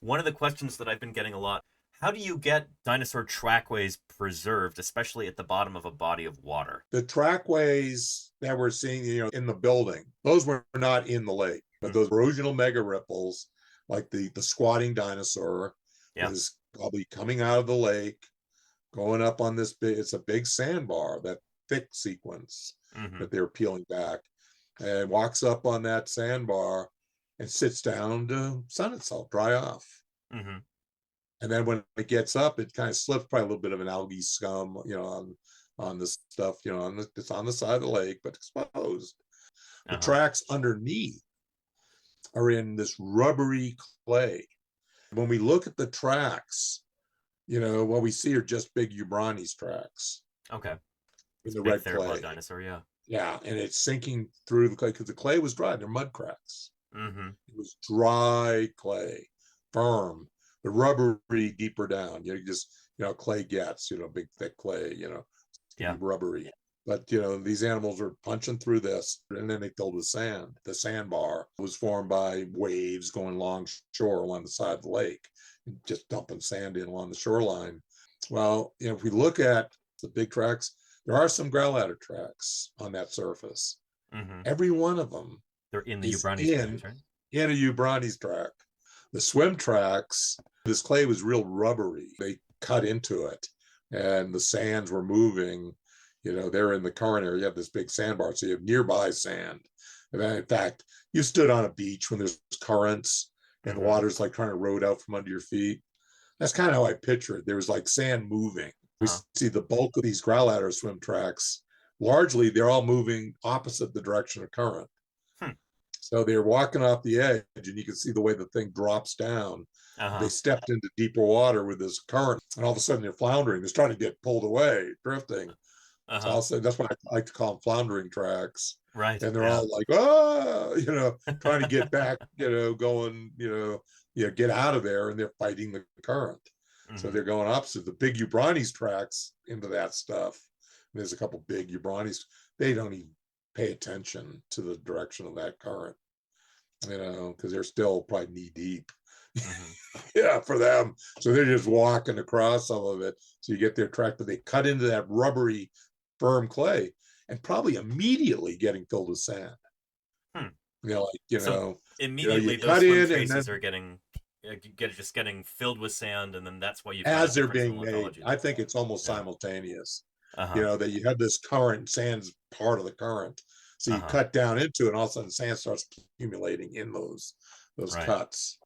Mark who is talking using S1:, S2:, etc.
S1: One of the questions that I've been getting a lot, how do you get dinosaur trackways preserved, especially at the bottom of a body of water?
S2: The trackways that we're seeing, in the building, those were not in the lake, but
S1: Hmm.
S2: those erosional mega ripples, like the squatting dinosaur,
S1: Yeah.
S2: is probably coming out of the lake, going up on this big, it's a big sandbar, that thick sequence
S1: Hmm.
S2: that they're peeling back, and walks up on that sandbar and sits down to sun itself, dry off.
S1: Hmm.
S2: And then when it gets up, it kind of slips, probably a little bit of an algae scum, on the stuff, it's on the side of the lake, but exposed. The
S1: Uh-huh.
S2: tracks underneath are in this rubbery clay. When we look at the tracks, what we see are just big Ubrani's tracks
S1: Okay.
S2: in
S1: It's
S2: the
S1: big
S2: red
S1: theropod
S2: clay.
S1: dinosaur, yeah.
S2: Yeah, and it's sinking through the clay because the clay was dry. They're mud cracks.
S1: Hmm.
S2: It was dry clay, firm, the rubbery deeper down. Just clay gets, big thick clay. It can be
S1: Yeah.
S2: rubbery. But these animals are punching through this, and then they filled with sand. The sandbar was formed by waves going along shore along the side of the lake, and just dumping sand in along the shoreline. Well, if we look at the big tracks, there are some ground ladder tracks on that surface.
S1: Hmm.
S2: Every one of them
S1: They're in the
S2: is
S1: Ubrani's
S2: in
S1: tracks, right?
S2: in a Ubrani's track. The swim tracks, this clay was real rubbery. They cut into it, and the sands were moving. They're in the current area. You have this big sandbar, so you have nearby sand. And then, in fact, you stood on a beach when there's currents and the
S1: Hmm.
S2: water's like trying to erode out from under your feet. That's kind of how I picture it. There was like sand moving. We
S1: Uh-huh.
S2: see the bulk of these growladder swim tracks. Largely, they're all moving opposite the direction of current.
S1: Hmm.
S2: So they're walking off the edge, and you can see the way the thing drops down. They
S1: Uh-huh.
S2: stepped into deeper water with this current, and all of a sudden they're floundering. They're starting to get pulled away, drifting. So
S1: Uh-huh.
S2: I'll say that's why I like to call them floundering tracks.
S1: Right.
S2: And they're
S1: Yeah.
S2: all like, ah, trying to get back, going, get out of there, and they're fighting the current. So
S1: Hmm.
S2: they're going opposite. The big Ubrani's tracks into that stuff. And there's a couple big Ubrani's. They don't even pay attention to the direction of that current, because they're still probably knee deep.
S1: Hmm.
S2: Yeah, for them. So they're just walking across some of it. So you get their track, but they cut into that rubbery, firm clay and probably immediately getting filled with sand.
S1: Hmm.
S2: Like,
S1: So
S2: you
S1: immediately those
S2: cut
S1: swim
S2: in and then
S1: traces are getting filled with sand, and then that's why you find a
S2: as they're
S1: difference in the
S2: being made,
S1: lithology
S2: I
S1: there.
S2: think it's almost
S1: Yeah.
S2: simultaneous,
S1: Uh-huh.
S2: that you have this current, sand's part of the current. So you
S1: Uh-huh.
S2: cut down into it, and all of a sudden sand starts accumulating in those
S1: Right.
S2: cuts.